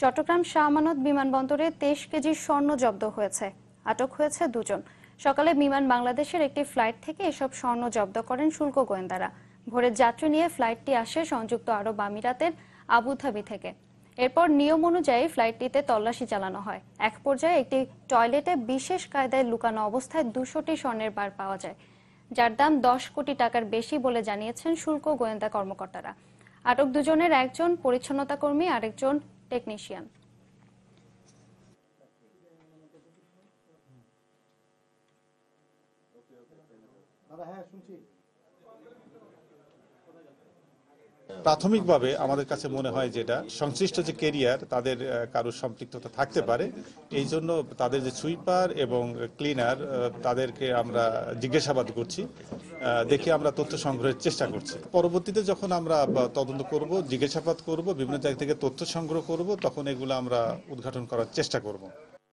চট্টগ্রাম শাহ আমানত বিমানবন্দরে 23 কেজি স্বর্ণ জব্দ হয়েছে। আটক হয়েছে দুজন। সকালে বিমান বাংলাদেশের একটি ফ্লাইট থেকে এসব স্বর্ণ জব্দ করেন শুল্ক গোয়েন্দারা। ভোরের যাত্রী নিয়ে ফ্লাইটটি আসে সংযুক্ত আরব আমিরাতের আবুধাবি থেকে। এরপর নিয়ম অনুযায়ী ফ্লাইটটিতে তল্লাশি চালানো হয়। এক পর্যায়ে একটি টয়লেটে বিশেষ কায়দায় লুকানো অবস্থায় 200টি স্বর্ণের বার পাওয়া যায়, যার দাম 10 কোটি টাকার বেশি বলে জানিয়েছেন শুল্ক গোয়েন্দা কর্মকর্তারা। আটক দুজনের একজন পরিচ্ছন্নতা কর্মী, আরেকজন টেকনিশিয়ান। প্রাথমিকভাবে আমাদের কাছে মনে হয় যেটা সংশ্লিষ্ট যে কেরিয়ার তাদের কারোর সম্পৃক্ততা থাকতে পারে। এই জন্য তাদের যে সুইপার এবং ক্লিনার তাদেরকে আমরা জিজ্ঞাসাবাদ করছি, দেখে আমরা তথ্য সংগ্রহের চেষ্টা করছি। পরবর্তীতে যখন আমরা তদন্ত করব, জিজ্ঞাসাবাদ করব, বিভিন্ন জায়গা থেকে তথ্য সংগ্রহ করব, তখন এগুলো আমরা উদ্ঘাটন করার চেষ্টা করব।